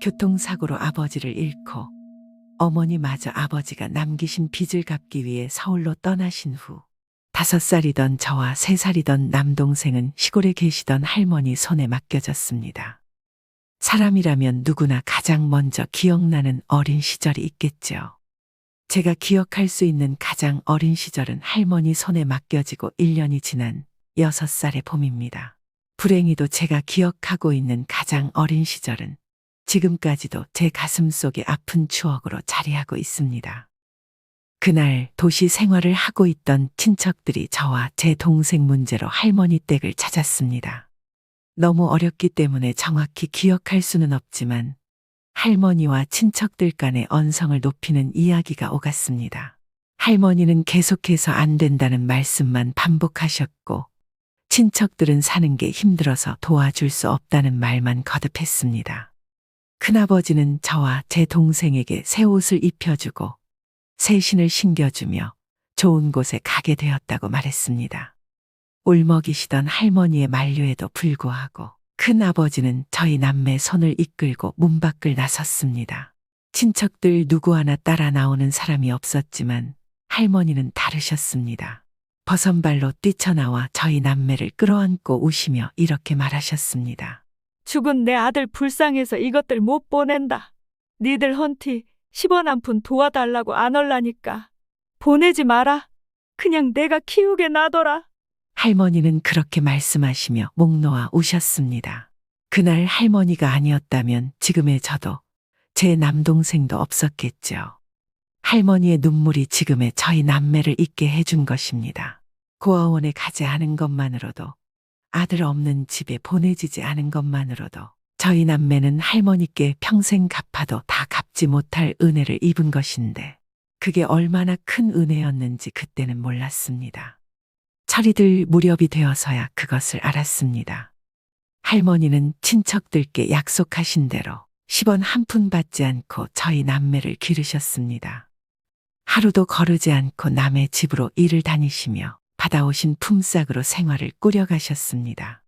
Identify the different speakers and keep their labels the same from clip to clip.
Speaker 1: 교통사고로 아버지를 잃고 어머니마저 아버지가 남기신 빚을 갚기 위해 서울로 떠나신 후 5살이던 저와 3살이던 남동생은 시골에 계시던 할머니 손에 맡겨졌습니다. 사람이라면 누구나 가장 먼저 기억나는 어린 시절이 있겠죠. 제가 기억할 수 있는 가장 어린 시절은 할머니 손에 맡겨지고 1년이 지난 6살의 봄입니다. 불행히도 제가 기억하고 있는 가장 어린 시절은 지금까지도 제 가슴 속에 아픈 추억으로 자리하고 있습니다. 그날 도시 생활을 하고 있던 친척들이 저와 제 동생 문제로 할머니 댁을 찾았습니다. 너무 어렸기 때문에 정확히 기억할 수는 없지만 할머니와 친척들 간의 언성을 높이는 이야기가 오갔습니다. 할머니는 계속해서 안 된다는 말씀만 반복하셨고 친척들은 사는 게 힘들어서 도와줄 수 없다는 말만 거듭했습니다. 큰아버지는 저와 제 동생에게 새 옷을 입혀주고 새 신을 신겨주며 좋은 곳에 가게 되었다고 말했습니다. 울먹이시던 할머니의 만류에도 불구하고 큰아버지는 저희 남매 손을 이끌고 문 밖을 나섰습니다. 친척들 누구 하나 따라 나오는 사람이 없었지만 할머니는 다르셨습니다. 버선발로 뛰쳐나와 저희 남매를 끌어안고 우시며 이렇게 말하셨습니다.
Speaker 2: 죽은 내 아들 불쌍해서 이것들 못 보낸다. 니들 헌티 10원 한 푼 도와달라고 안 올라니까 보내지 마라. 그냥 내가 키우게 놔둬라.
Speaker 1: 할머니는 그렇게 말씀하시며 목 놓아 우셨습니다. 그날 할머니가 아니었다면 지금의 저도 제 남동생도 없었겠죠. 할머니의 눈물이 지금의 저희 남매를 있게 해준 것입니다. 고아원에 가지 않은 것만으로도 아들 없는 집에 보내지지 않은 것만으로도 저희 남매는 할머니께 평생 갚아도 다 갚지 못할 은혜를 입은 것인데 그게 얼마나 큰 은혜였는지 그때는 몰랐습니다. 철이 무렵이 되어서야 그것을 알았습니다. 할머니는 친척들께 약속하신 대로 10원 한 푼 받지 않고 저희 남매를 기르셨습니다. 하루도 거르지 않고 남의 집으로 일을 다니시며 받아오신 품삯으로 생활을 꾸려가셨습니다.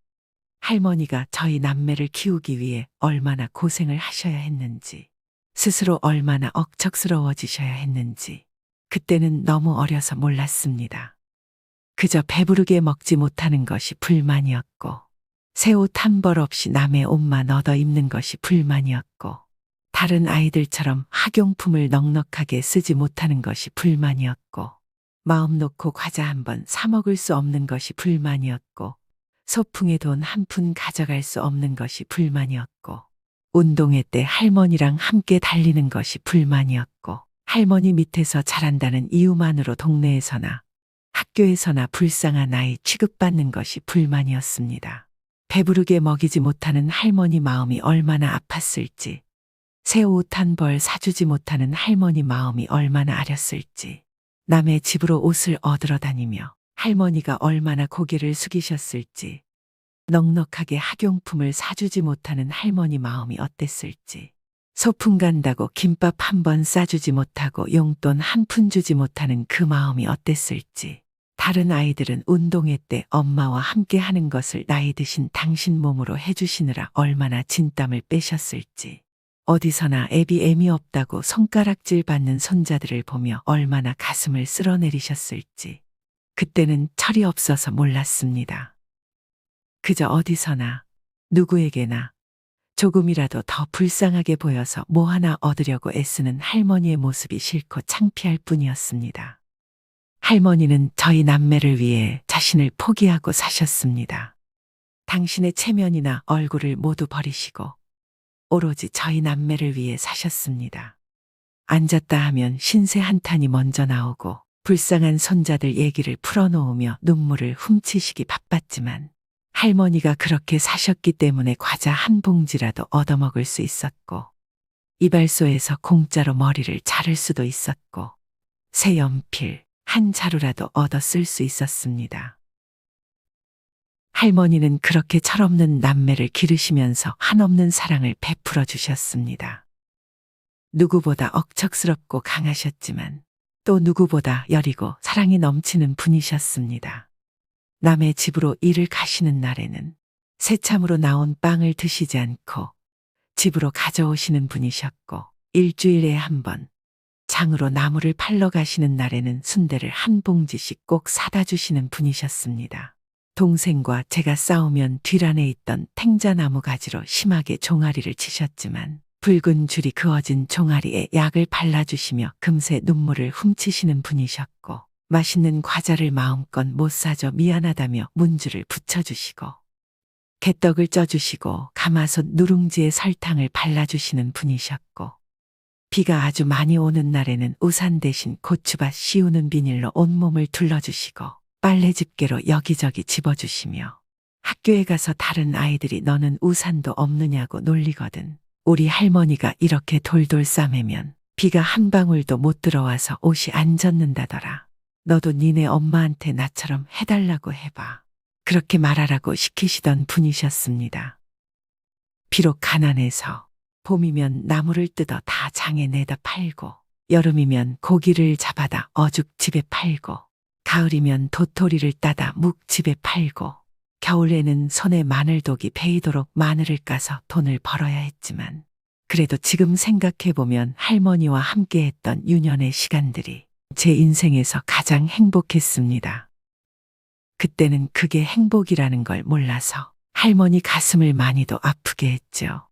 Speaker 1: 할머니가 저희 남매를 키우기 위해 얼마나 고생을 하셔야 했는지, 스스로 얼마나 억척스러워지셔야 했는지, 그때는 너무 어려서 몰랐습니다. 그저 배부르게 먹지 못하는 것이 불만이었고, 새 옷 한 벌 없이 남의 옷만 얻어 입는 것이 불만이었고, 다른 아이들처럼 학용품을 넉넉하게 쓰지 못하는 것이 불만이었고, 마음 놓고 과자 한 번 사 먹을 수 없는 것이 불만이었고, 소풍에 돈 한 푼 가져갈 수 없는 것이 불만이었고, 운동회 때 할머니랑 함께 달리는 것이 불만이었고, 할머니 밑에서 자란다는 이유만으로 동네에서나 학교에서나 불쌍한 아이 취급받는 것이 불만이었습니다. 배부르게 먹이지 못하는 할머니 마음이 얼마나 아팠을지, 새 옷 한 벌 사주지 못하는 할머니 마음이 얼마나 아렸을지, 남의 집으로 옷을 얻으러 다니며 할머니가 얼마나 고개를 숙이셨을지, 넉넉하게 학용품을 사주지 못하는 할머니 마음이 어땠을지, 소풍 간다고 김밥 한 번 싸주지 못하고 용돈 한 푼 주지 못하는 그 마음이 어땠을지, 다른 아이들은 운동회 때 엄마와 함께 하는 것을 나이 드신 당신 몸으로 해주시느라 얼마나 진땀을 빼셨을지, 어디서나 애비 없다고 손가락질 받는 손자들을 보며 얼마나 가슴을 쓸어내리셨을지, 그때는 철이 없어서 몰랐습니다. 그저 어디서나 누구에게나 조금이라도 더 불쌍하게 보여서 뭐 하나 얻으려고 애쓰는 할머니의 모습이 싫고 창피할 뿐이었습니다. 할머니는 저희 남매를 위해 자신을 포기하고 사셨습니다. 당신의 체면이나 얼굴을 모두 버리시고 오로지 저희 남매를 위해 사셨습니다. 앉았다 하면 신세 한탄이 먼저 나오고 불쌍한 손자들 얘기를 풀어놓으며 눈물을 훔치시기 바빴지만 할머니가 그렇게 사셨기 때문에 과자 한 봉지라도 얻어먹을 수 있었고 이발소에서 공짜로 머리를 자를 수도 있었고 새 연필 한 자루라도 얻어 쓸 수 있었습니다. 할머니는 그렇게 철없는 남매를 기르시면서 한없는 사랑을 베풀어 주셨습니다. 누구보다 억척스럽고 강하셨지만 또 누구보다 여리고 사랑이 넘치는 분이셨습니다. 남의 집으로 일을 가시는 날에는 새참으로 나온 빵을 드시지 않고 집으로 가져오시는 분이셨고 일주일에 한 번 장으로 나무를 팔러 가시는 날에는 순대를 한 봉지씩 꼭 사다 주시는 분이셨습니다. 동생과 제가 싸우면 뒷안에 있던 탱자나무 가지로 심하게 종아리를 치셨지만 붉은 줄이 그어진 종아리에 약을 발라주시며 금세 눈물을 훔치시는 분이셨고 맛있는 과자를 마음껏 못 사줘 미안하다며 문주를 붙여주시고 개떡을 쪄주시고 가마솥 누룽지에 설탕을 발라주시는 분이셨고 비가 아주 많이 오는 날에는 우산 대신 고추밭 씌우는 비닐로 온몸을 둘러주시고 빨래 집게로 여기저기 집어주시며 학교에 가서 다른 아이들이 너는 우산도 없느냐고 놀리거든. 우리 할머니가 이렇게 돌돌 싸매면 비가 한 방울도 못 들어와서 옷이 안 젖는다더라. 너도 니네 엄마한테 나처럼 해달라고 해봐. 그렇게 말하라고 시키시던 분이셨습니다. 비록 가난해서 봄이면 나무를 뜯어 다 장에 내다 팔고 여름이면 고기를 잡아다 어죽 집에 팔고 가을이면 도토리를 따다 묵 집에 팔고 겨울에는 손에 마늘독이 베이도록 마늘을 까서 돈을 벌어야 했지만 그래도 지금 생각해보면 할머니와 함께했던 유년의 시간들이 제 인생에서 가장 행복했습니다. 그때는 그게 행복이라는 걸 몰라서 할머니 가슴을 많이도 아프게 했죠.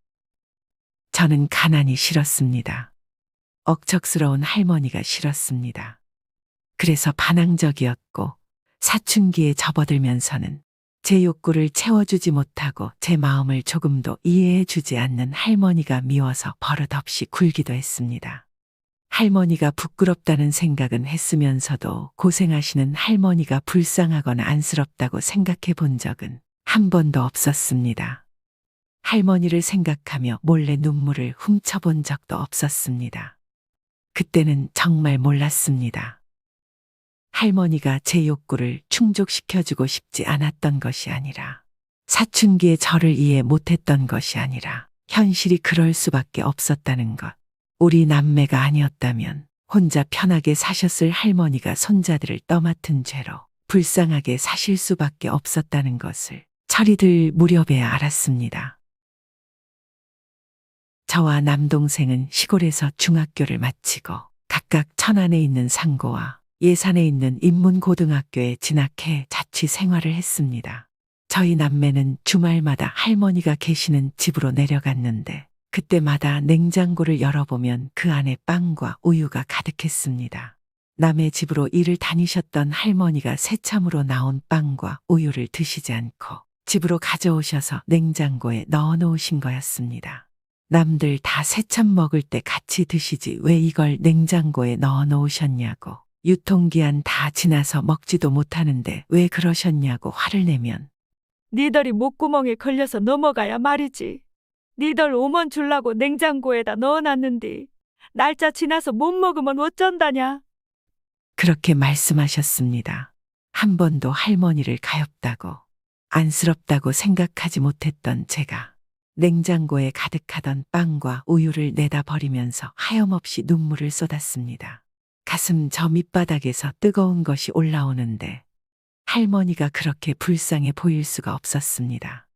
Speaker 1: 저는 가난이 싫었습니다. 억척스러운 할머니가 싫었습니다. 그래서 반항적이었고 사춘기에 접어들면서는 제 욕구를 채워주지 못하고 제 마음을 조금도 이해해주지 않는 할머니가 미워서 버릇없이 굴기도 했습니다. 할머니가 부끄럽다는 생각은 했으면서도 고생하시는 할머니가 불쌍하거나 안쓰럽다고 생각해 본 적은 한 번도 없었습니다. 할머니를 생각하며 몰래 눈물을 훔쳐본 적도 없었습니다. 그때는 정말 몰랐습니다. 할머니가 제 욕구를 충족시켜주고 싶지 않았던 것이 아니라 사춘기에 저를 이해 못했던 것이 아니라 현실이 그럴 수밖에 없었다는 것. 우리 남매가 아니었다면 혼자 편하게 사셨을 할머니가 손자들을 떠맡은 죄로 불쌍하게 사실 수밖에 없었다는 것을 철이 들 무렵에야 알았습니다. 저와 남동생은 시골에서 중학교를 마치고 각각 천안에 있는 상고와 예산에 있는 인문고등학교에 진학해 자취 생활을 했습니다. 저희 남매는 주말마다 할머니가 계시는 집으로 내려갔는데 그때마다 냉장고를 열어보면 그 안에 빵과 우유가 가득했습니다. 남의 집으로 일을 다니셨던 할머니가 새참으로 나온 빵과 우유를 드시지 않고 집으로 가져오셔서 냉장고에 넣어놓으신 거였습니다. 남들 다 새참 먹을 때 같이 드시지 왜 이걸 냉장고에 넣어놓으셨냐고, 유통기한 다 지나서 먹지도 못하는데 왜 그러셨냐고 화를 내면
Speaker 2: 니들이 목구멍에 걸려서 넘어가야 말이지. 니들 오면 줄라고 냉장고에다 넣어놨는디 날짜 지나서 못 먹으면 어쩐다냐.
Speaker 1: 그렇게 말씀하셨습니다. 한 번도 할머니를 가엾다고 안쓰럽다고 생각하지 못했던 제가 냉장고에 가득하던 빵과 우유를 내다 버리면서 하염없이 눈물을 쏟았습니다. 가슴 저 밑바닥에서 뜨거운 것이 올라오는데 할머니가 그렇게 불쌍해 보일 수가 없었습니다.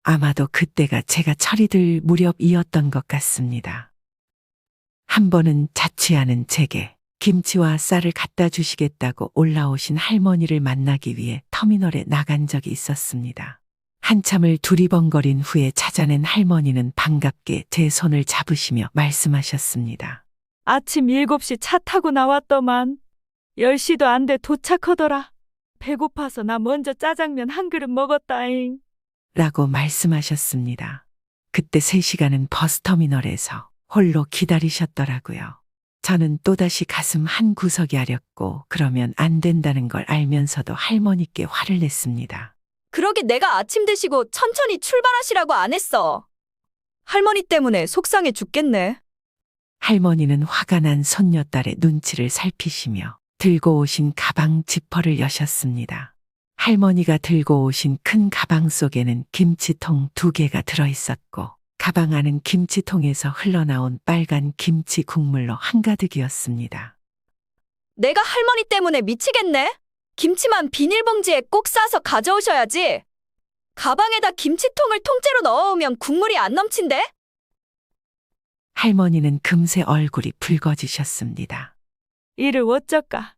Speaker 1: 아마도 그때가 제가 철이 들 무렵이었던 것 같습니다. 한 번은 자취하는 제게 김치와 쌀을 갖다 주시겠다고 올라오신 할머니를 만나기 위해 터미널에 나간 적이 있었습니다. 한참을 두리번거린 후에 찾아낸 할머니는 반갑게 제 손을 잡으시며 말씀하셨습니다.
Speaker 2: 아침 7시 차 타고 나왔더만 10시도 안 돼 도착하더라. 배고파서 나 먼저 짜장면 한 그릇 먹었다잉.
Speaker 1: 라고 말씀하셨습니다. 그때 3시간은 버스터미널에서 홀로 기다리셨더라고요. 저는 또다시 가슴 한 구석이 아렸고 그러면 안 된다는 걸 알면서도 할머니께 화를 냈습니다.
Speaker 3: 그러게 내가 아침 드시고 천천히 출발하시라고 안 했어. 할머니 때문에 속상해 죽겠네.
Speaker 1: 할머니는 화가 난 손녀딸의 눈치를 살피시며 들고 오신 가방 지퍼를 여셨습니다. 할머니가 들고 오신 큰 가방 속에는 김치통 2개가 들어있었고 가방 안은 김치통에서 흘러나온 빨간 김치 국물로 한가득이었습니다.
Speaker 3: 내가 할머니 때문에 미치겠네. 김치만 비닐봉지에 꼭 싸서 가져오셔야지. 가방에다 김치통을 통째로 넣어오면 국물이 안 넘친대?
Speaker 1: 할머니는 금세 얼굴이 붉어지셨습니다.
Speaker 2: 이를 어쩌까.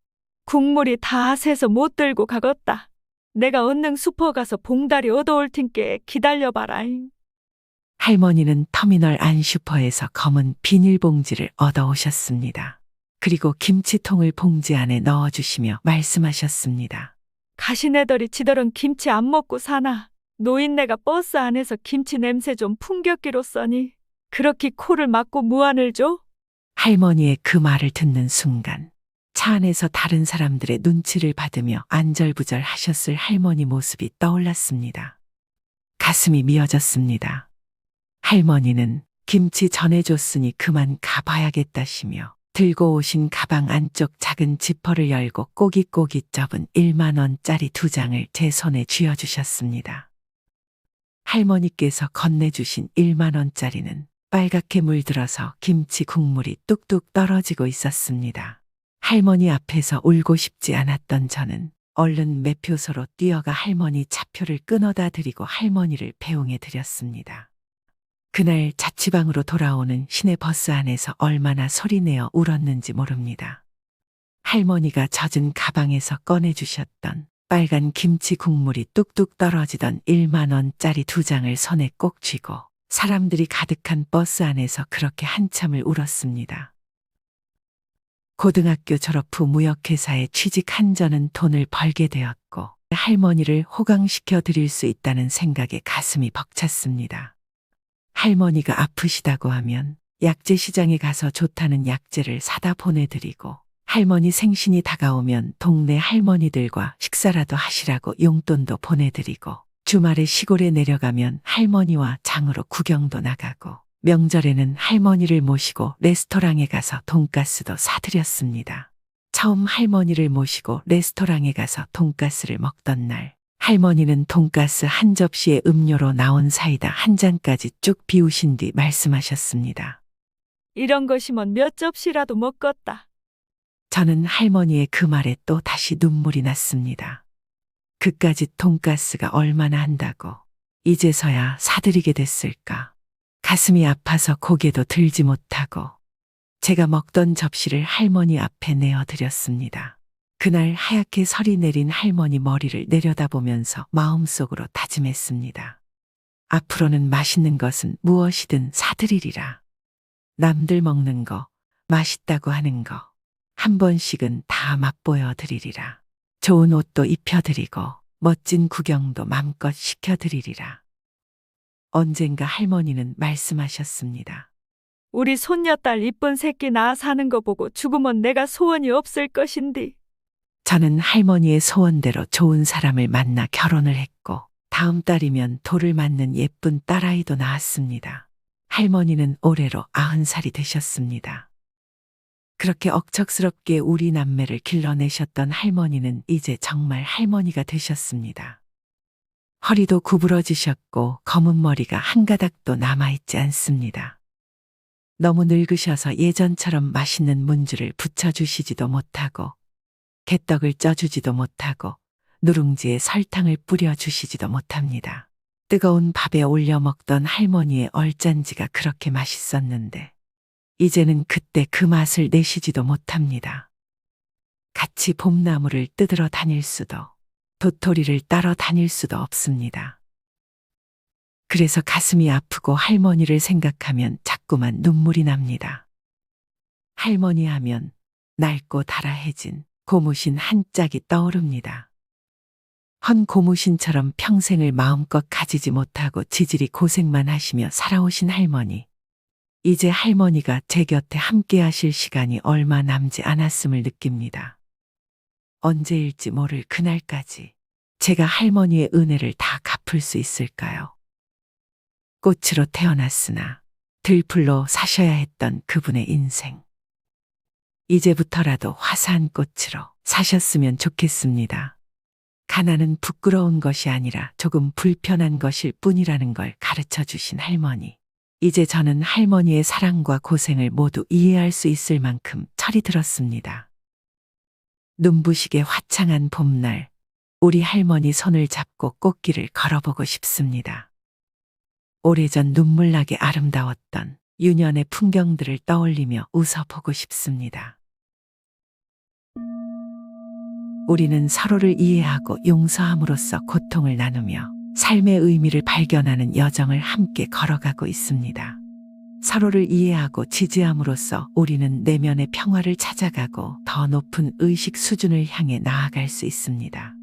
Speaker 2: 국물이 다 새서 못 들고 가겄다. 내가 얼른 슈퍼 가서 봉다리 얻어올 텐께 기다려봐라잉.
Speaker 1: 할머니는 터미널 안 슈퍼에서 검은 비닐봉지를 얻어오셨습니다. 그리고 김치통을 봉지 안에 넣어주시며 말씀하셨습니다.
Speaker 2: 가시네들이 지더런 김치 안 먹고 사나. 노인네가 버스 안에서 김치 냄새 좀 풍겼기로써니 그렇게 코를 막고 무안을 줘?
Speaker 1: 할머니의 그 말을 듣는 순간 차 안에서 다른 사람들의 눈치를 받으며 안절부절 하셨을 할머니 모습이 떠올랐습니다. 가슴이 미어졌습니다. 할머니는 김치 전해줬으니 그만 가봐야겠다시며 들고 오신 가방 안쪽 작은 지퍼를 열고 꼬깃꼬깃 접은 1만 원짜리 2장을 제 손에 쥐어주셨습니다. 할머니께서 건네주신 1만 원짜리는 빨갛게 물들어서 김치 국물이 뚝뚝 떨어지고 있었습니다. 할머니 앞에서 울고 싶지 않았던 저는 얼른 매표소로 뛰어가 할머니 차표를 끊어다 드리고 할머니를 배웅해 드렸습니다. 그날 자취방으로 돌아오는 시내 버스 안에서 얼마나 소리내어 울었는지 모릅니다. 할머니가 젖은 가방에서 꺼내주셨던 빨간 김치 국물이 뚝뚝 떨어지던 1만 원짜리 2장을 손에 꼭 쥐고 사람들이 가득한 버스 안에서 그렇게 한참을 울었습니다. 고등학교 졸업 후 무역회사에 취직한 저는 돈을 벌게 되었고 할머니를 호강시켜 드릴 수 있다는 생각에 가슴이 벅찼습니다. 할머니가 아프시다고 하면 약재 시장에 가서 좋다는 약재를 사다 보내드리고 할머니 생신이 다가오면 동네 할머니들과 식사라도 하시라고 용돈도 보내드리고 주말에 시골에 내려가면 할머니와 장으로 구경도 나가고 명절에는 할머니를 모시고 레스토랑에 가서 돈가스도 사드렸습니다. 처음 할머니를 모시고 레스토랑에 가서 돈가스를 먹던 날 할머니는 돈가스 한 접시에 음료로 나온 사이다 한 잔까지 쭉 비우신 뒤 말씀하셨습니다.
Speaker 2: 이런 것이면 몇 접시라도 먹겄다.
Speaker 1: 저는 할머니의 그 말에 또 다시 눈물이 났습니다. 그까짓 돈가스가 얼마나 한다고 이제서야 사드리게 됐을까. 가슴이 아파서 고개도 들지 못하고 제가 먹던 접시를 할머니 앞에 내어드렸습니다. 그날 하얗게 설이 내린 할머니 머리를 내려다보면서 마음속으로 다짐했습니다. 앞으로는 맛있는 것은 무엇이든 사드리리라. 남들 먹는 거, 맛있다고 하는 거, 한 번씩은 다 맛보여 드리리라. 좋은 옷도 입혀드리고 멋진 구경도 맘껏 시켜드리리라. 언젠가 할머니는 말씀하셨습니다.
Speaker 2: 우리 손녀딸 이쁜 새끼 낳아 사는 거 보고 죽으면 내가 소원이 없을 것인디.
Speaker 1: 저는 할머니의 소원대로 좋은 사람을 만나 결혼을 했고 다음 달이면 돌을 맞는 예쁜 딸아이도 낳았습니다. 할머니는 올해로 90살이 되셨습니다. 그렇게 억척스럽게 우리 남매를 길러내셨던 할머니는 이제 정말 할머니가 되셨습니다. 허리도 구부러지셨고 검은 머리가 한 가닥도 남아있지 않습니다. 너무 늙으셔서 예전처럼 맛있는 문주를 부쳐주시지도 못하고 개떡을 쪄주지도 못하고 누룽지에 설탕을 뿌려주시지도 못합니다. 뜨거운 밥에 올려 먹던 할머니의 얼짠지가 그렇게 맛있었는데 이제는 그때 그 맛을 내시지도 못합니다. 같이 봄나무를 뜯으러 다닐 수도 도토리를 따러 다닐 수도 없습니다. 그래서 가슴이 아프고 할머니를 생각하면 자꾸만 눈물이 납니다. 할머니 하면 낡고 달아해진 고무신 한 짝이 떠오릅니다. 헌 고무신처럼 평생을 마음껏 가지지 못하고 지질이 고생만 하시며 살아오신 할머니. 이제 할머니가 제 곁에 함께 하실 시간이 얼마 남지 않았음을 느낍니다. 언제일지 모를 그날까지 제가 할머니의 은혜를 다 갚을 수 있을까요? 꽃으로 태어났으나 들풀로 사셔야 했던 그분의 인생. 이제부터라도 화사한 꽃으로 사셨으면 좋겠습니다. 가난은 부끄러운 것이 아니라 조금 불편한 것일 뿐이라는 걸 가르쳐 주신 할머니. 이제 저는 할머니의 사랑과 고생을 모두 이해할 수 있을 만큼 철이 들었습니다. 눈부시게 화창한 봄날, 우리 할머니 손을 잡고 꽃길을 걸어보고 싶습니다. 오래전 눈물나게 아름다웠던 유년의 풍경들을 떠올리며 웃어보고 싶습니다. 우리는 서로를 이해하고 용서함으로써 고통을 나누며 삶의 의미를 발견하는 여정을 함께 걸어가고 있습니다. 서로를 이해하고 지지함으로써 우리는 내면의 평화를 찾아가고 더 높은 의식 수준을 향해 나아갈 수 있습니다.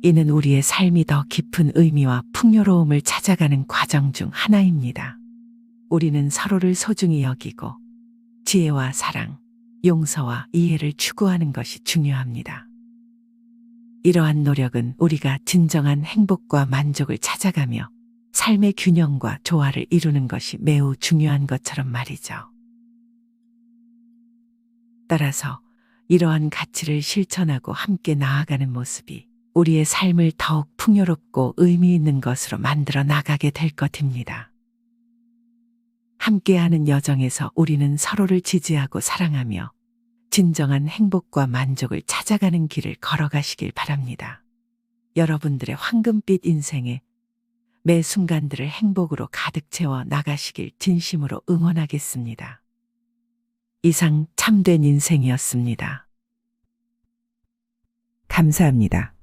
Speaker 1: 이는 우리의 삶이 더 깊은 의미와 풍요로움을 찾아가는 과정 중 하나입니다. 우리는 서로를 소중히 여기고 지혜와 사랑, 용서와 이해를 추구하는 것이 중요합니다. 이러한 노력은 우리가 진정한 행복과 만족을 찾아가며 삶의 균형과 조화를 이루는 것이 매우 중요한 것처럼 말이죠. 따라서 이러한 가치를 실천하고 함께 나아가는 모습이 우리의 삶을 더욱 풍요롭고 의미 있는 것으로 만들어 나가게 될 것입니다. 함께하는 여정에서 우리는 서로를 지지하고 사랑하며 진정한 행복과 만족을 찾아가는 길을 걸어가시길 바랍니다. 여러분들의 황금빛 인생에 매 순간들을 행복으로 가득 채워 나가시길 진심으로 응원하겠습니다. 이상 참된 인생이었습니다. 감사합니다.